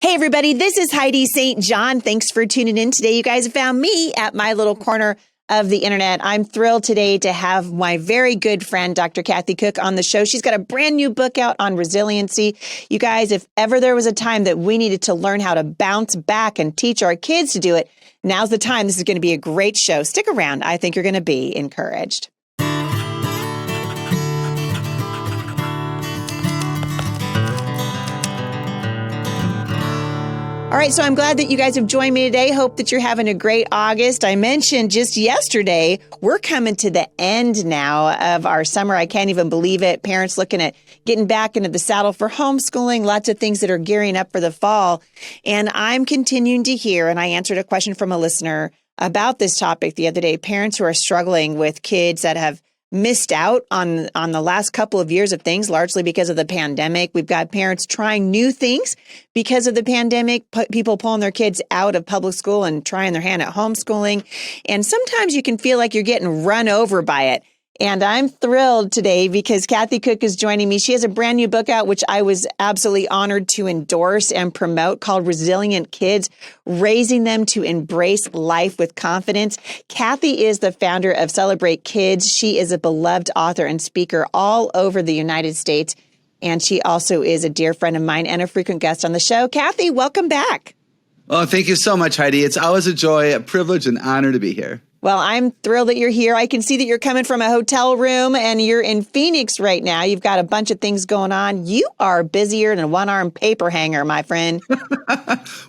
Hey, everybody, this is Heidi St. John. Thanks for tuning in today. You guys have found me at my little corner of the internet. I'm thrilled today to have my very good friend, Dr. Kathy Koch, on the show. She's got a brand new book out on resiliency. You guys, if ever there was a time that we needed to learn how to bounce back and teach our kids to do it, now's the time. This is going to be a great show. Stick around. I think you're going to be encouraged. All right, so I'm glad that you guys have joined me today. Hope that you're having a great August. I mentioned just yesterday, we're coming to the end now of our summer. I can't even believe it. Parents looking at getting back into the saddle for homeschooling, lots of things that are gearing up for the fall. And I'm continuing to hear, and I answered a question from a listener about this topic the other day, parents who are struggling with kids that have missed out on the last couple of years of things, largely because of the pandemic. We've got parents trying new things because of the pandemic, people pulling their kids out of public school and trying their hand at homeschooling. And sometimes you can feel like you're getting run over by it. And I'm thrilled today because Kathy Koch is joining me. She has a brand new book out, which I was absolutely honored to endorse and promote, called Resilient Kids, Raising Them to Embrace Life with Confidence. Kathy is the founder of Celebrate Kids. She is a beloved author and speaker all over the United States. And she also is a dear friend of mine and a frequent guest on the show. Kathy, welcome back. Oh, thank you so much, Heidi. It's always a joy, a privilege, an honor to be here. Well, I'm thrilled that you're here. I can see that you're coming from a hotel room and you're in Phoenix right now. You've got a bunch of things going on. You are busier than a one-armed paper hanger, my friend.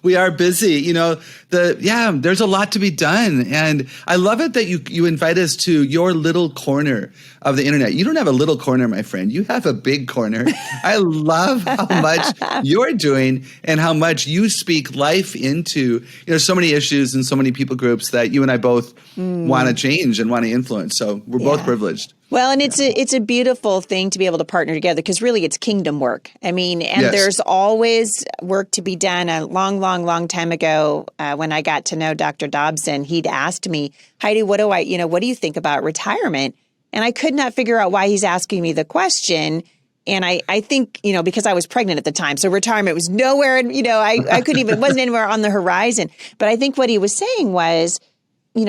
We are busy. You know, there's a lot to be done. And I love it that you invite us to your little corner of the internet. You don't have a little corner, my friend. You have a big corner. I love how much you're doing and how much you speak life into, so many issues and so many people groups that you and I both want to change and want to influence. So we're both privileged. Well, and it's a beautiful thing to be able to partner together because really it's kingdom work. I mean, and Yes. There's always work to be done. A long time ago, when I got to know Dr. Dobson, he'd asked me, Heidi, what do you think about retirement? And I could not figure out why he's asking me the question. And I think, because I was pregnant at the time, so retirement was nowhere, I couldn't even, wasn't anywhere on the horizon. But I think what he was saying was,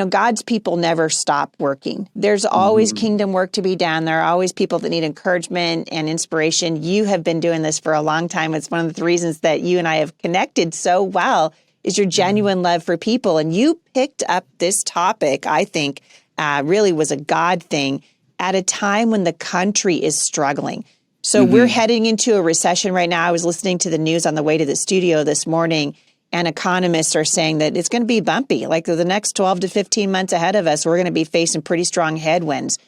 God's people never stop working. There's always kingdom work to be done. There are always people that need encouragement and inspiration. You have been doing this for a long time. It's one of the reasons that you and I have connected so well is your genuine love for people. And you picked up this topic, I think, really was a God thing at a time when the country is struggling. So we're heading into a recession right now. I was listening to the news on the way to the studio this morning, and economists are saying that it's going to be bumpy. Like the next 12 to 15 months ahead of us, we're going to be facing pretty strong headwinds.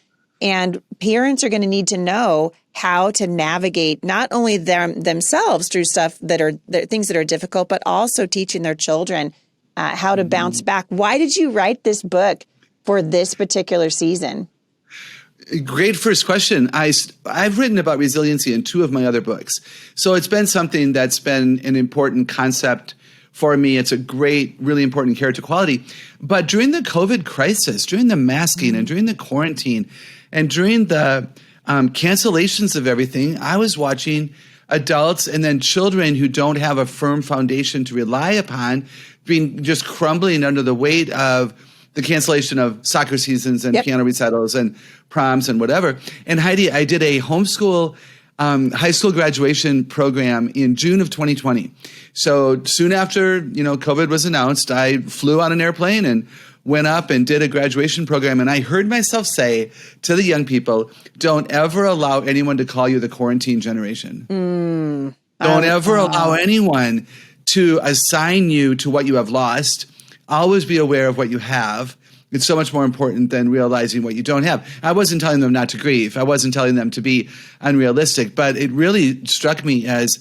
And parents are going to need to know how to navigate not only themselves through stuff things that are difficult, but also teaching their children how to bounce back. Why did you write this book for this particular season? Great first question. I've written about resiliency in two of my other books. So it's been something that's been an important concept for me. It's a great, really important character quality. But during the COVID crisis, during the masking and during the quarantine and during the cancellations of everything, I was watching adults and then children who don't have a firm foundation to rely upon being just crumbling under the weight of the cancellation of soccer seasons and piano recitals and proms and whatever. And Heidi, I did a homeschool high school graduation program in June of 2020. So soon after, COVID was announced, I flew on an airplane and went up and did a graduation program. And I heard myself say to the young people, don't ever allow anyone to call you the quarantine generation. Don't ever allow anyone to assign you to what you have lost. Always be aware of what you have. It's so much more important than realizing what you don't have. I wasn't telling them not to grieve. I wasn't telling them to be unrealistic, but it really struck me as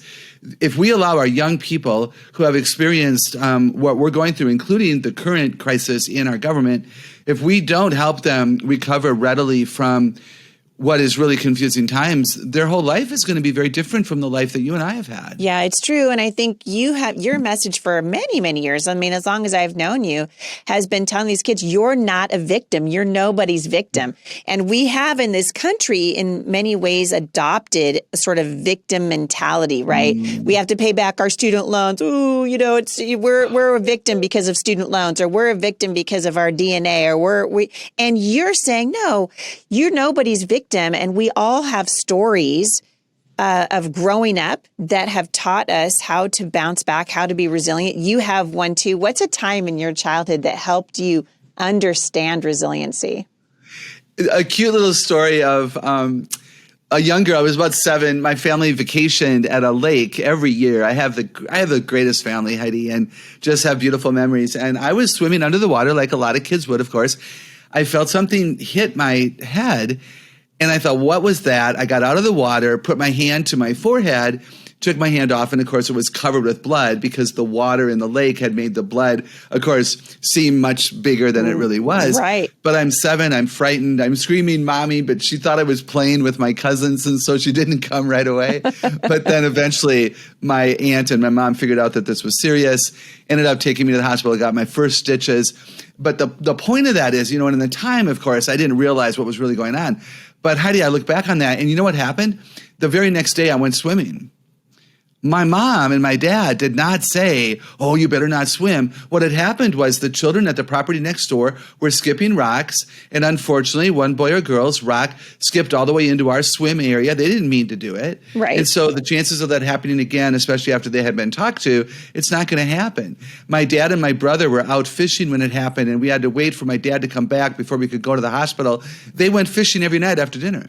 if we allow our young people who have experienced what we're going through, including the current crisis in our government, if we don't help them recover readily from what is really confusing times, their whole life is going to be very different from the life that you and I have had. Yeah, it's true. And I think your message for many, many years, I mean, as long as I've known you, has been telling these kids, you're not a victim. You're nobody's victim. And we have in this country, in many ways, adopted a sort of victim mentality, right? We have to pay back our student loans. Ooh, we're a victim because of student loans, or we're a victim because of our DNA, or and you're saying, no, you're nobody's victim. And we all have stories of growing up that have taught us how to bounce back, how to be resilient. You have one too. What's a time in your childhood that helped you understand resiliency? A cute little story of a young girl. I was about 7. My family vacationed at a lake every year. I have the greatest family, Heidi, and just have beautiful memories. And I was swimming under the water like a lot of kids would, of course. I felt something hit my head. And I thought, what was that? I got out of the water, put my hand to my forehead, took my hand off, and of course it was covered with blood because the water in the lake had made the blood, of course, seem much bigger than it really was. Right. But I'm 7, I'm frightened, I'm screaming, "Mommy," but she thought I was playing with my cousins, and so she didn't come right away. But then eventually my aunt and my mom figured out that this was serious, ended up taking me to the hospital, got my first stitches. But the point of that is, and in the time, of course, I didn't realize what was really going on. But Heidi, I look back on that, and you know what happened? The very next day I went swimming. My mom and my dad did not say, "Oh, you better not swim." What had happened was the children at the property next door were skipping rocks, and unfortunately, one boy or girl's rock skipped all the way into our swim area. They didn't mean to do it. Right. And so the chances of that happening again, especially after they had been talked to, it's not going to happen. My dad and my brother were out fishing when it happened, and we had to wait for my dad to come back before we could go to the hospital. They went fishing every night after dinner.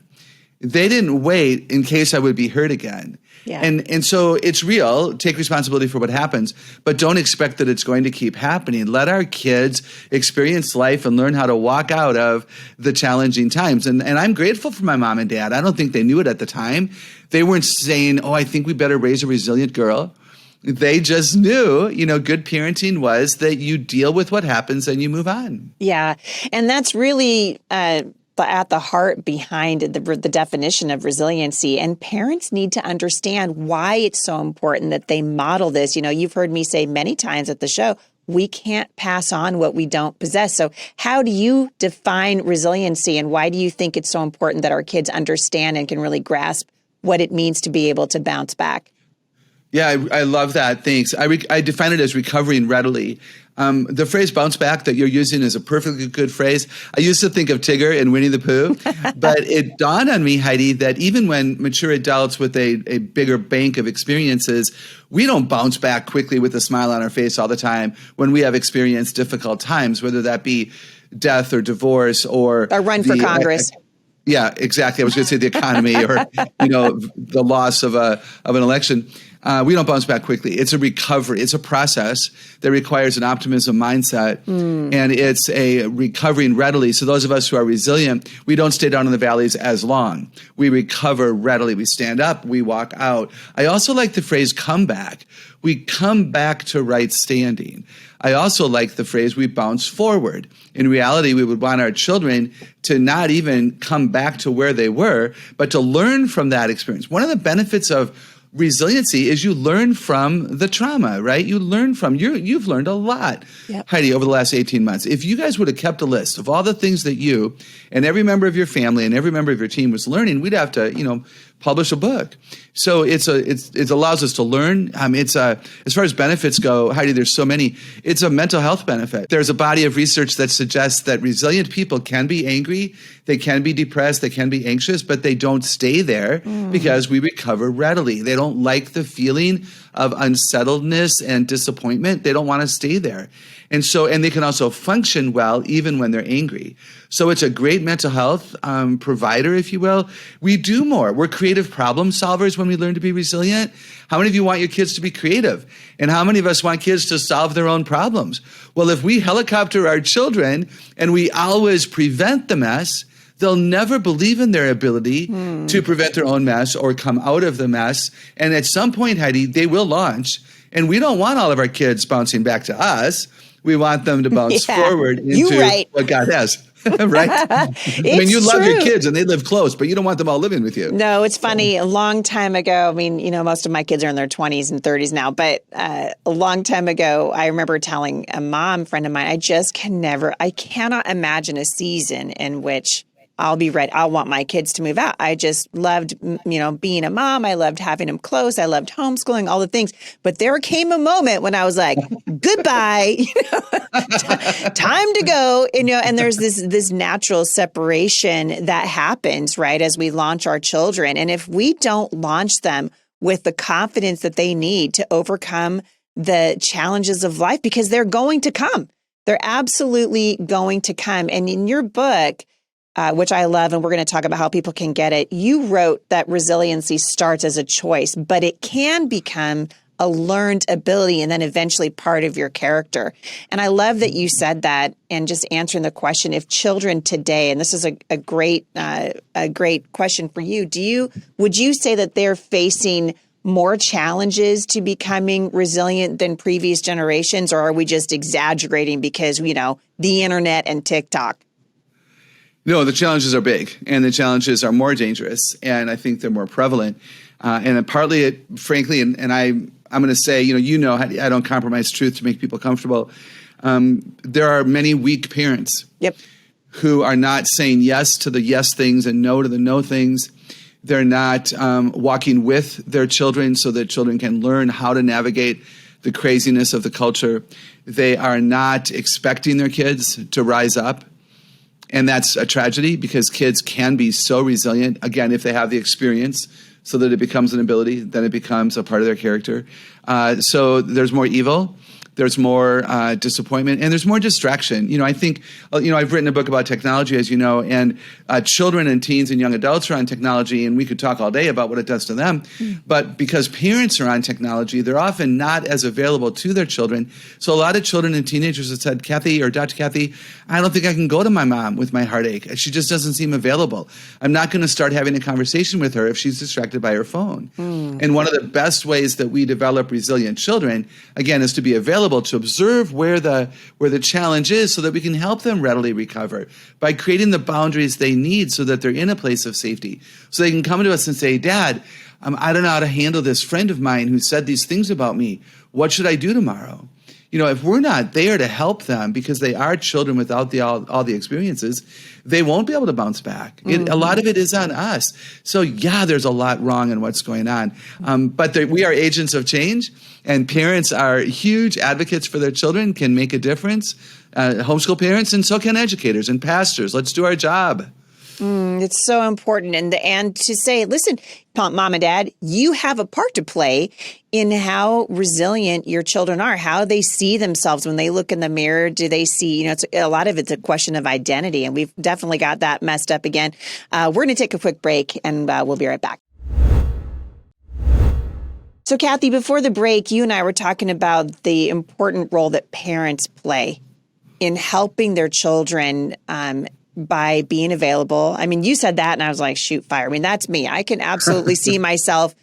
They didn't wait in case I would be hurt again. Yeah. And so it's real. Take responsibility for what happens, but don't expect that it's going to keep happening. Let our kids experience life and learn how to walk out of the challenging times. And I'm grateful for my mom and dad. I don't think they knew it at the time. They weren't saying, "Oh, I think we better raise a resilient girl." They just knew, good parenting was that you deal with what happens and you move on. Yeah. And that's really at the heart behind the definition of resiliency. And parents need to understand why it's so important that they model this. You've heard me say many times at the show, we can't pass on what we don't possess. So how do you define resiliency, and why do you think it's so important that our kids understand and can really grasp what it means to be able to bounce back? Yeah, I love that. Thanks. I define it as recovering readily. The phrase "bounce back" that you're using is a perfectly good phrase. I used to think of Tigger and Winnie the Pooh, but it dawned on me, Heidi, that even when mature adults with a bigger bank of experiences, we don't bounce back quickly with a smile on our face all the time when we have experienced difficult times, whether that be death or divorce or a run for Congress. Yeah, exactly. I was going to say the economy or, the loss of an election. We don't bounce back quickly. It's a recovery. It's a process that requires an optimism mindset, and it's a recovering readily. So those of us who are resilient, we don't stay down in the valleys as long. We recover readily. We stand up. We walk out. I also like the phrase "come back." We come back to right standing. I also like the phrase "we bounce forward." In reality, we would want our children to not even come back to where they were, but to learn from that experience. One of the benefits of resiliency is you learn from the trauma, right? You learn from, you've learned a lot, Yep. Heidi, over the last 18 months. If you guys would have kept a list of all the things that you and every member of your family and every member of your team was learning, we'd have to, publish a book. So it allows us to learn. As far as benefits go, Heidi, there's so many. It's a mental health benefit. There's a body of research that suggests that resilient people can be angry, they can be depressed, they can be anxious, but they don't stay there because we recover readily. They don't like the feeling of unsettledness and disappointment. They don't want to stay there. And they can also function well even when they're angry. So it's a great mental health provider, if you will. We do more. We're creative problem solvers when we learn to be resilient. How many of you want your kids to be creative? And how many of us want kids to solve their own problems? Well, if we helicopter our children and we always prevent the mess, they'll never believe in their ability to prevent their own mess or come out of the mess. And at some point, Heidi, they will launch. And we don't want all of our kids bouncing back to us. We want them to bounce forward into what God has. Right? I mean, you love your kids and they live close, but you don't want them all living with you. No, it's funny. A long time ago, I mean, most of my kids are in their 20s and 30s now, but a long time ago, I remember telling a mom friend of mine, I cannot imagine a season in which I'll want my kids to move out. I just loved, being a mom. I loved having them close. I loved homeschooling, all the things. But there came a moment when I was like, goodbye, time to go. And there's this natural separation that happens, right, as we launch our children. And if we don't launch them with the confidence that they need to overcome the challenges of life, because they're going to come. They're absolutely going to come. And in your book, which I love, and we're going to talk about how people can get it, you wrote that resiliency starts as a choice, but it can become a learned ability and then eventually part of your character. And I love that you said that, and just answering the question, if children today, and this is a great question for you, would you say that they're facing more challenges to becoming resilient than previous generations, or are we just exaggerating because, the internet and TikTok? No, the challenges are big, and the challenges are more dangerous, and I think they're more prevalent. And partly, frankly, and I'm going to say, I don't compromise truth to make people comfortable. There are many weak parents who are not saying yes to the yes things and no to the no things. They're not walking with their children so that children can learn how to navigate the craziness of the culture. They are not expecting their kids to rise up. And that's a tragedy, because kids can be so resilient, again, if they have the experience, so that it becomes an ability, then it becomes a part of their character. So there's more evil, there's more disappointment, and there's more distraction. I think, I've written a book about technology, as you know, and children and teens and young adults are on technology, and we could talk all day about what it does to them. But because parents are on technology, they're often not as available to their children. So a lot of children and teenagers have said, Kathy or Dr. Kathy, I don't think I can go to my mom with my heartache. She just doesn't seem available. I'm not going to start having a conversation with her if she's distracted by her phone. And one of the best ways that we develop resilient children, again, is to be available, to observe where the challenge is, so that we can help them readily recover by creating the boundaries they need so that they're in a place of safety. So they can come to us and say, Dad, I don't know how to handle this friend of mine who said these things about me. What should I do tomorrow? If we're not there to help them, because they are children without all the experiences, they won't be able to bounce back. A lot of it is on us. So there's a lot wrong in what's going on. But we are agents of change, and parents are huge advocates for their children, can make a difference. Homeschool parents, and so can educators and pastors. Let's do our job. It's so important. And to say, listen, Mom and Dad, you have a part to play in how resilient your children are, how they see themselves when they look in the mirror. Do they see, a lot of it's a question of identity, and we've definitely got that messed up again. We're going to take a quick break, and we'll be right back. So, Kathy, before the break, you and I were talking about the important role that parents play in helping their children by being available. I mean, you said that and I was like, shoot fire. I mean, that's me. I can absolutely see myself,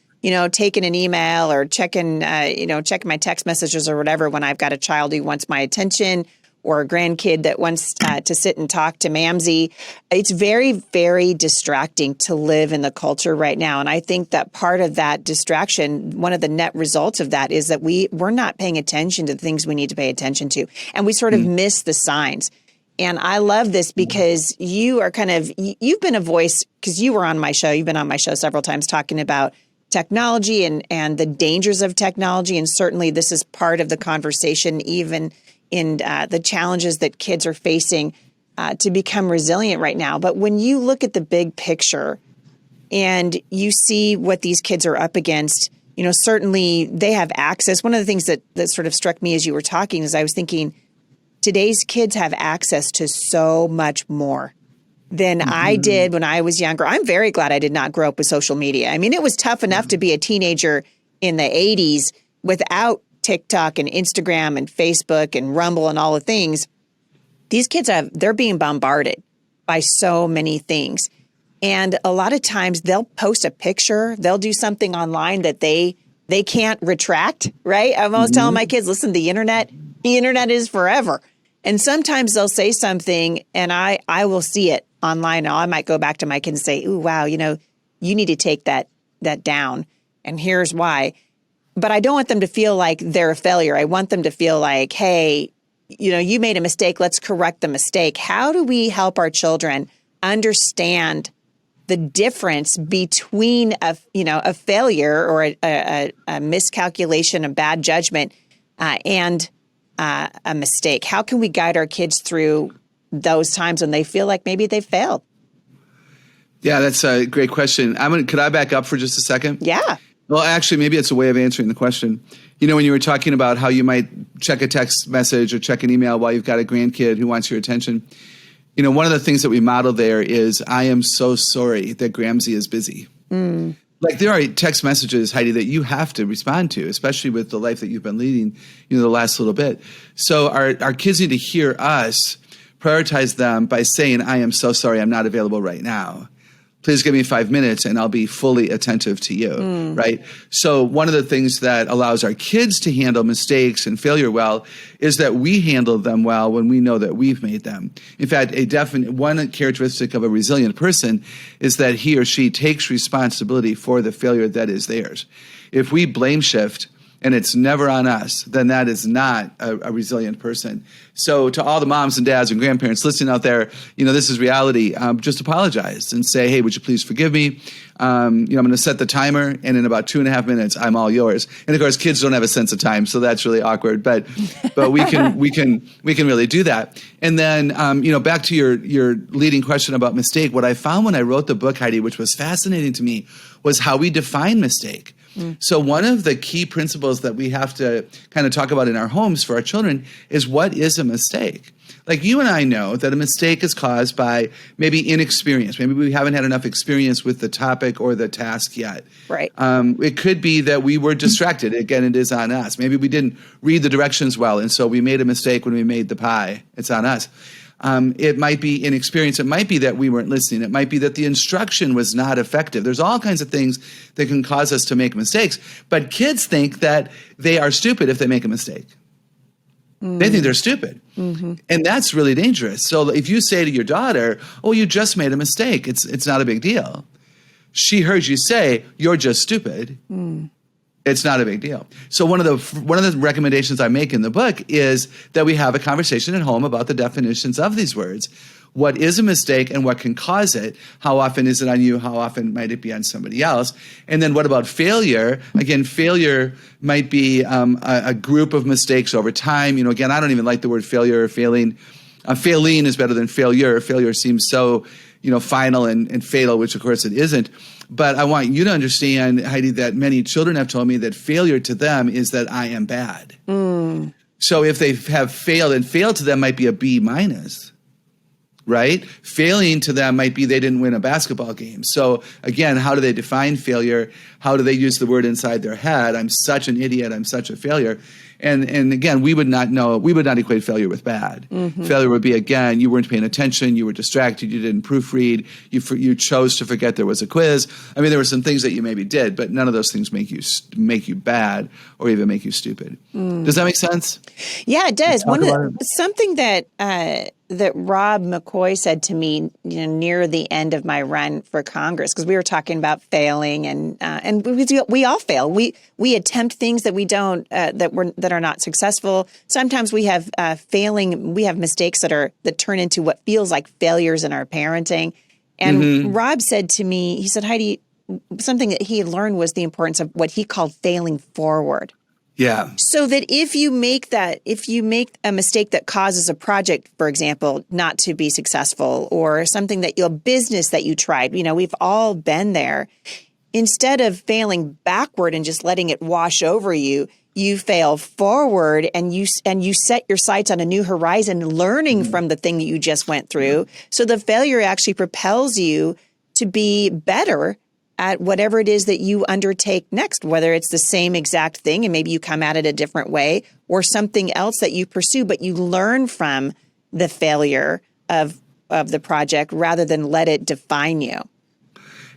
taking an email or checking my text messages or whatever when I've got a child who wants my attention, or a grandkid that wants to sit and talk to Mamsie. It's very, very distracting to live in the culture right now. And I think that part of that distraction, one of the net results of that, is that we're not paying attention to the things we need to pay attention to. And we sort of miss the signs. And I love this because you've been a voice, because you were on my show. You've been on my show several times talking about technology and the dangers of technology. And certainly this is part of the conversation, even in the challenges that kids are facing to become resilient right now. But when you look at the big picture and you see what these kids are up against, certainly they have access. One of the things that sort of struck me as you were talking is I was thinking, today's kids have access to so much more than I did when I was younger. I'm very glad I did not grow up with social media. I mean, it was tough enough to be a teenager in the 80s without TikTok and Instagram and Facebook and Rumble and all the things. These kids they're being bombarded by so many things. And a lot of times they'll post a picture, they'll do something online that they can't retract, right? I'm always telling my kids, listen, the internet is forever. And sometimes they'll say something and I will see it online. I might go back to my kids and say, ooh, wow, you need to take that down. And here's why. But I don't want them to feel like they're a failure. I want them to feel like, hey, you made a mistake. Let's correct the mistake. How do we help our children understand the difference between a failure or a miscalculation, a bad judgment, and a mistake? How can we guide our kids through those times when they feel like maybe they failed? Yeah, that's a great question. Could I back up for just a second? Yeah. Well, actually, maybe it's a way of answering the question. When you were talking about how you might check a text message or check an email while you've got a grandkid who wants your attention, one of the things that we model there is, I am so sorry that Gramsy is busy. Like, there are text messages, Heidi, that you have to respond to, especially with the life that you've been leading, the last little bit. So our kids need to hear us prioritize them by saying, I am so sorry, I'm not available right now. Please give me 5 minutes and I'll be fully attentive to you, right? So one of the things that allows our kids to handle mistakes and failure well is that we handle them well when we know that we've made them. In fact, one characteristic of a resilient person is that he or she takes responsibility for the failure that is theirs. If we blame shift and it's never on us, then that is not a resilient person. So to all the moms and dads and grandparents listening out there, this is reality. Just apologize and say, hey, would you please forgive me? I'm going to set the timer, and in about 2.5 minutes, I'm all yours. And of course, kids don't have a sense of time, so that's really awkward. But we can really do that. And then back to your leading question about mistake. What I found when I wrote the book, Heidi, which was fascinating to me, was how we define mistake. So one of the key principles that we have to kind of talk about in our homes for our children is, what is a mistake? Like, you and I know that a mistake is caused by maybe inexperience. Maybe we haven't had enough experience with the topic or the task yet. Right. It could be that we were distracted. Again, it is on us. Maybe we didn't read the directions well, and so we made a mistake when we made the pie. It's on us. It might be inexperience. It might be that we weren't listening. It might be that the instruction was not effective. There's all kinds of things that can cause us to make mistakes. But kids think that they are stupid if they make a mistake. They think they're stupid. And that's really dangerous. So if you say to your daughter, oh, you just made a mistake, it's not a big deal. She heard you say, you're just stupid. It's not a big deal. So one of the recommendations I make in the book is that we have a conversation at home about the definitions of these words. What is a mistake and what can cause it? How often is it on you? How often might it be on somebody else? And then what about failure? Again, failure might be a group of mistakes over time. Again, I don't even like the word failure or failing. Failing is better than failure. Failure seems so, final and fatal, which of course it isn't. But I want you to understand, Heidi, that many children have told me that failure to them is that I am bad. So if they have failed, and failed to them might be a B minus, right? Failing to them might be they didn't win a basketball game. So again, how do they define failure? How do they use the word inside their head? I'm such an idiot. I'm such a failure. And again, we would not equate failure with bad. Failure would be, again, you weren't paying attention, you were distracted, you didn't proofread, you chose to forget there was a quiz. I mean, there were some things that you maybe did, but none of those things make you bad or even make you stupid. Does that make sense? Yeah, it does. Something that Rob McCoy said to me, near the end of my run for Congress, because we were talking about failing, and we all fail. We attempt things that we don't that are not successful. Sometimes we have we have mistakes that turn into what feels like failures in our parenting. And Rob said to me, he said, Heidi, something that he had learned was the importance of what he called failing forward. Yeah. So that if you make a mistake that causes a project, for example, not to be successful, or something that your business that you tried, we've all been there. Instead of failing backward and just letting it wash over you, you fail forward and you set your sights on a new horizon, learning from the thing that you just went through. So the failure actually propels you to be better at whatever it is that you undertake next, whether it's the same exact thing and maybe you come at it a different way, or something else that you pursue, but you learn from the failure of the project rather than let it define you.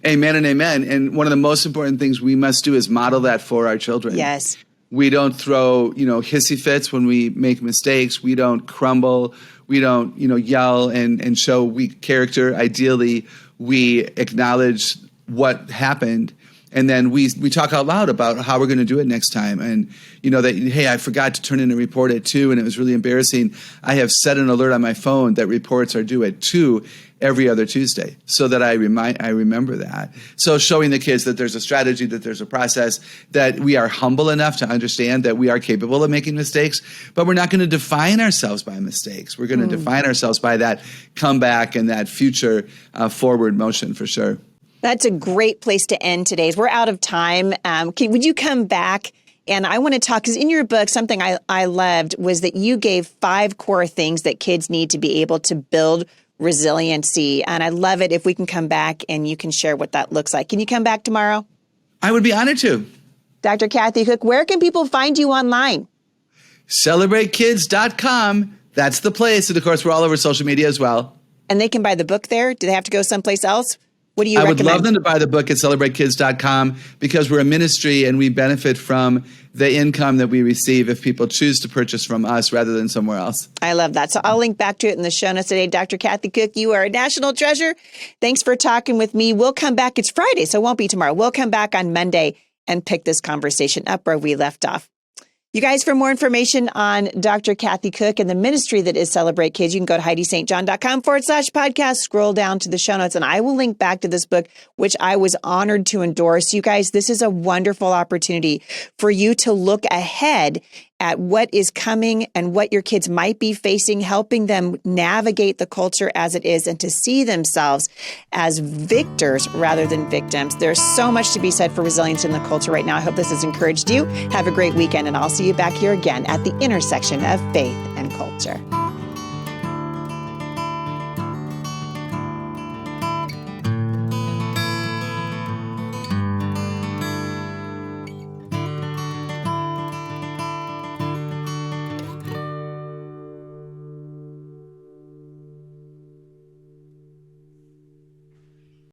Amen and amen. And one of the most important things we must do is model that for our children. Yes. We don't throw, hissy fits when we make mistakes. We don't crumble. We don't, yell and show weak character. Ideally, we acknowledge what happened. And then we talk out loud about how we're going to do it next time. And, that, hey, I forgot to turn in a report at 2 and it was really embarrassing. I have set an alert on my phone that reports are due at 2 every other Tuesday so that I remember that. So showing the kids that there's a strategy, that there's a process, that we are humble enough to understand that we are capable of making mistakes, but we're not going to define ourselves by mistakes. We're going to define ourselves by that comeback and that future forward motion for sure. That's a great place to end today's. We're out of time. Would you come back? And I want to talk, because in your book, something I loved was that you gave 5 core things that kids need to be able to build resiliency. And I love it if we can come back and you can share what that looks like. Can you come back tomorrow? I would be honored to. Dr. Kathy Koch, where can people find you online? CelebrateKids.com. That's the place. And of course, we're all over social media as well. And they can buy the book there? Do they have to go someplace else? What do you recommend? I would love them to buy the book at CelebrateKids.com because we're a ministry and we benefit from the income that we receive if people choose to purchase from us rather than somewhere else. I love that. So I'll link back to it in the show notes today. Dr. Kathy Koch, you are a national treasure. Thanks for talking with me. We'll come back. It's Friday, so it won't be tomorrow. We'll come back on Monday and pick this conversation up where we left off. You guys, for more information on Dr. Kathy Koch and the ministry that is Celebrate Kids, you can go to HeidiSt.John.com/podcast, scroll down to the show notes, and I will link back to this book, which I was honored to endorse. You guys, this is a wonderful opportunity for you to look ahead at what is coming and what your kids might be facing, helping them navigate the culture as it is and to see themselves as victors rather than victims. There's so much to be said for resilience in the culture right now. I hope this has encouraged you. Have a great weekend, and I'll see you back here again at the intersection of faith and culture.